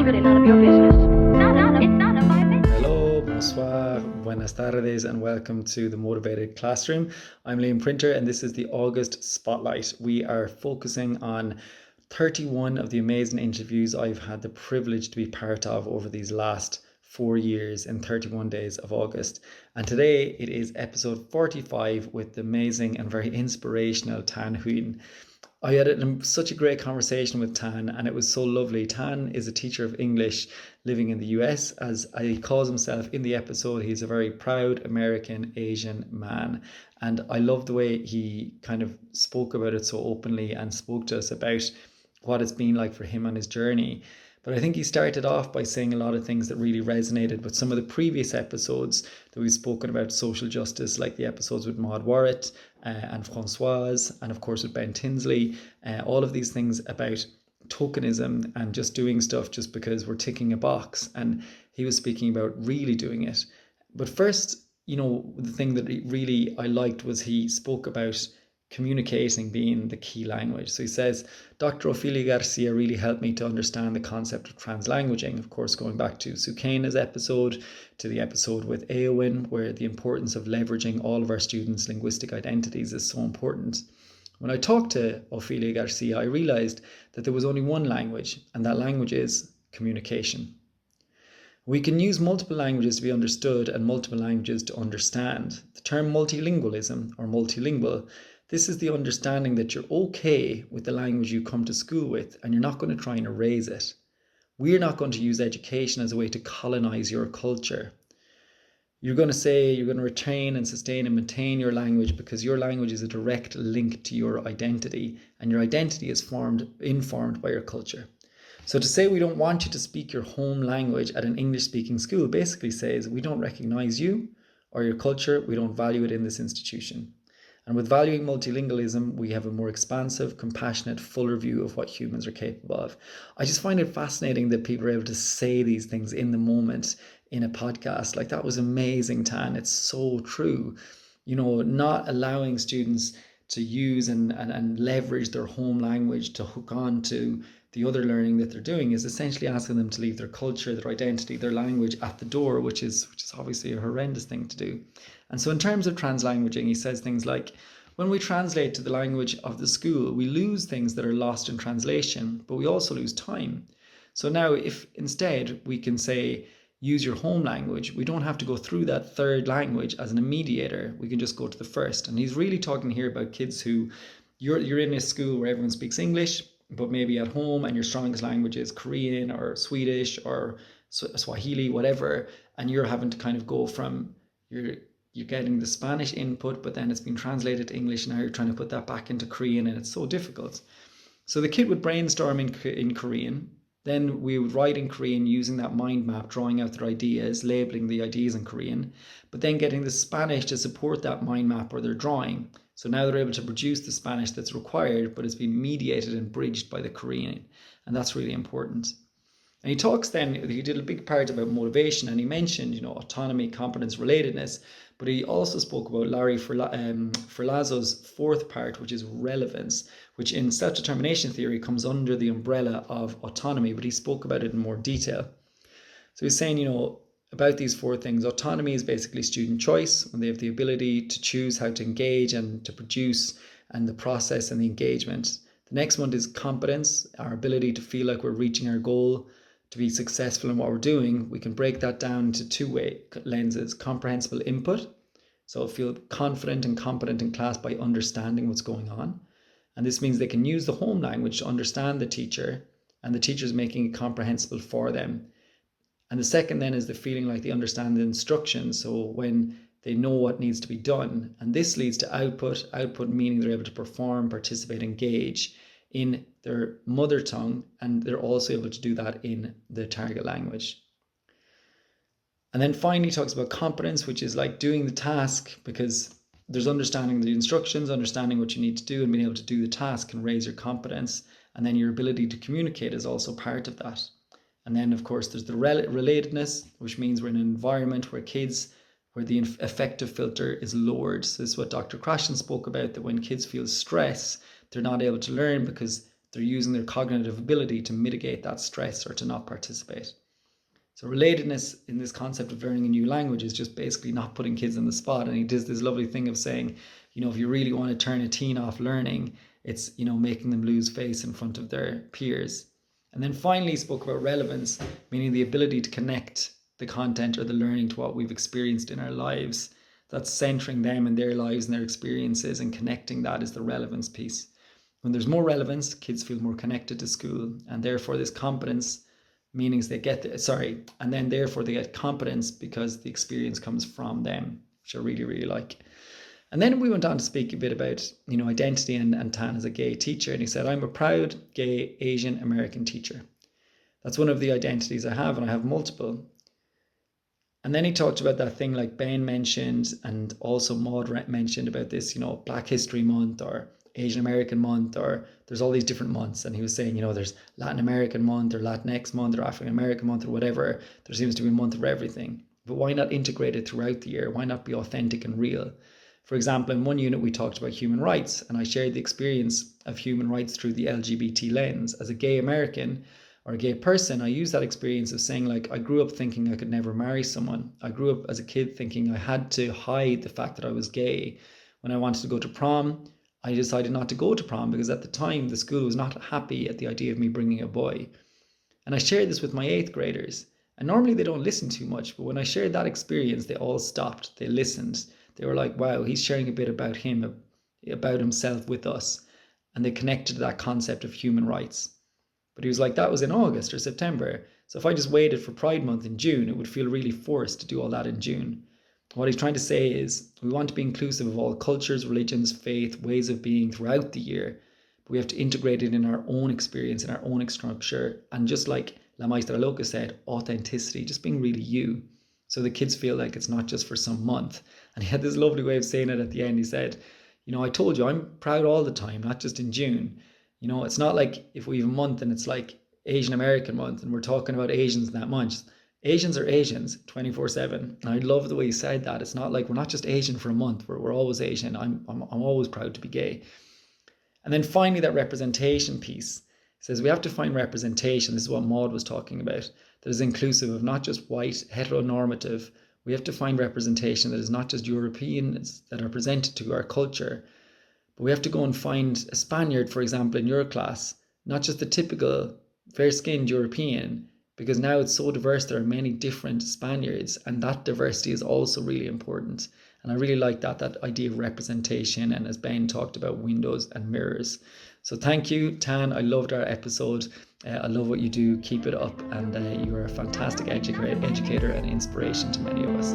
really none of your business. It's none of my business. Hello, bonsoir, buenas tardes, and welcome to the Motivated Classroom. I'm Liam Printer, and this is the August Spotlight. We are focusing on 31 of the amazing interviews I've had the privilege to be part of over these last 4 years in 31 days of August. And today it is episode 45 with the amazing and very inspirational Tan Huynh. I had such a great conversation with Tan, and it was so lovely. Tan is a teacher of English living in the US. As he calls himself in the episode, he's a very proud American Asian man. And I love the way he kind of spoke about it so openly and spoke to us about what it's been like for him on his journey. But I think he started off by saying a lot of things that really resonated with some of the previous episodes that we've spoken about social justice, like the episodes with Maud Warrett and Françoise, and of course with Ben Tinsley. All of these things about tokenism and just doing stuff just because we're ticking a box. And he was speaking about really doing it. But first, the thing that I liked was he spoke about communicating being the key language. So he says, Dr. Ophelia Garcia really helped me to understand the concept of translanguaging. Of course, going back to Sukaina's episode, to the episode with Eowyn, where the importance of leveraging all of our students' linguistic identities is so important. When I talked to Ophelia Garcia, I realized that there was only one language, and that language is communication. We can use multiple languages to be understood and multiple languages to understand. The term multilingualism or multilingual, this is the understanding that you're okay with the language you come to school with and you're not going to try and erase it. We're not going to use education as a way to colonize your culture. You're going to say you're going to retain and sustain and maintain your language because your language is a direct link to your identity, and your identity is informed by your culture. So to say we don't want you to speak your home language at an English-speaking school basically says we don't recognize you or your culture, we don't value it in this institution. And with valuing multilingualism, we have a more expansive, compassionate, fuller view of what humans are capable of. I just find it fascinating that people are able to say these things in the moment in a podcast. Like, that was amazing, Tan. It's so true. Not allowing students to use and leverage their home language to hook on to the other learning that they're doing is essentially asking them to leave their culture, their identity, their language at the door, which is obviously a horrendous thing to do. And so in terms of translanguaging, he says things like, when we translate to the language of the school, we lose things that are lost in translation, but we also lose time. So now if instead we can say, use your home language, we don't have to go through that third language as an mediator. We can just go to the first. And he's really talking here about kids who, you're in a school where everyone speaks English, but maybe at home and your strongest language is Korean or Swedish or Swahili, whatever, and you're having to kind of go from you're getting the Spanish input, but then it's been translated to English, and now you're trying to put that back into Korean, and it's so difficult. So the kid would brainstorm in Korean, then we would write in Korean using that mind map, drawing out their ideas, labeling the ideas in Korean, but then getting the Spanish to support that mind map or their drawing. So now they're able to produce the Spanish that's required, but it's been mediated and bridged by the Korean. And that's really important. And he did a big part about motivation, and he mentioned, autonomy, competence, relatedness, but he also spoke about Larry Ferlazzo's fourth part, which is relevance, which in self-determination theory comes under the umbrella of autonomy, but he spoke about it in more detail. So he's saying, about these four things, autonomy is basically student choice, when they have the ability to choose how to engage and to produce, and the process and the engagement. The next one is competence, our ability to feel like we're reaching our goal, to be successful in what we're doing. We can break that down into two lenses: comprehensible input, so feel confident and competent in class by understanding what's going on. And this means they can use the home language to understand the teacher, and the teacher is making it comprehensible for them. And the second then is the feeling like they understand the instructions, so when they know what needs to be done. And this leads to output meaning they're able to perform, participate, engage in their mother tongue, and they're also able to do that in the target language. And then finally talks about competence, which is like doing the task, because there's understanding the instructions, understanding what you need to do, and being able to do the task can raise your competence. And then your ability to communicate is also part of that. And then, of course, there's the relatedness, which means we're in an environment where the affective filter is lowered. So this is what Dr. Krashen spoke about, that when kids feel stress, they're not able to learn because they're using their cognitive ability to mitigate that stress or to not participate. So relatedness in this concept of learning a new language is just basically not putting kids on the spot. And he does this lovely thing of saying, if you really want to turn a teen off learning, it's, making them lose face in front of their peers. And then finally he spoke about relevance, meaning the ability to connect the content or the learning to what we've experienced in our lives. That's centering them in their lives and their experiences, and connecting that is the relevance piece. When there's more relevance, kids feel more connected to school, and therefore this competence meanings they get, and then therefore they get competence because the experience comes from them, which I really, really like. And then we went on to speak a bit about, identity and Tan as a gay teacher. And he said, I'm a proud gay Asian American teacher. That's one of the identities I have, and I have multiple. And then he talked about that thing like Ben mentioned, and also Maud mentioned about this, Black History Month or Asian American Month, or there's all these different months. And he was saying, there's Latin American Month or Latinx Month or African American Month or whatever. There seems to be a month for everything. But why not integrate it throughout the year? Why not be authentic and real? For example, in one unit we talked about human rights, and I shared the experience of human rights through the LGBT lens. As a gay American or a gay person, I use that experience of saying, like, I grew up thinking I could never marry someone. I grew up as a kid thinking I had to hide the fact that I was gay. When I wanted to go to prom, I decided not to go to prom because at the time the school was not happy at the idea of me bringing a boy. And I shared this with my 8th graders. And normally they don't listen too much, but when I shared that experience, they all stopped. They listened. They were like, wow, he's sharing a bit about him, about himself with us. And they connected to that concept of human rights. But he was like, that was in August or September. So if I just waited for Pride Month in June, it would feel really forced to do all that in June. What he's trying to say is we want to be inclusive of all cultures, religions, faith, ways of being throughout the year. But we have to integrate it in our own experience, in our own structure. And just like La Maestra Loca said, authenticity, just being really you. So the kids feel like it's not just for some month. And he had this lovely way of saying it at the end. He said, I told you I'm proud all the time, not just in June. It's not like if we have a month and it's like Asian American Month and we're talking about Asians in that month. Asians are Asians 24/7. And I love the way he said that. It's not like we're not just Asian for a month. We're always Asian. I'm always proud to be gay. And then finally, that representation piece says we have to find representation. This is what Maud was talking about. That is inclusive of not just white, heteronormative. We have to find representation that is not just Europeans that are presented to our culture. But we have to go and find a Spaniard, for example, in your class, not just the typical fair-skinned European, because now it's so diverse. There are many different Spaniards, and that diversity is also really important. And I really like that idea of representation, and as Ben talked about, windows and mirrors. So thank you, Tan. I loved our episode. I love what you do. Keep it up, and you are a fantastic educator and inspiration to many of us.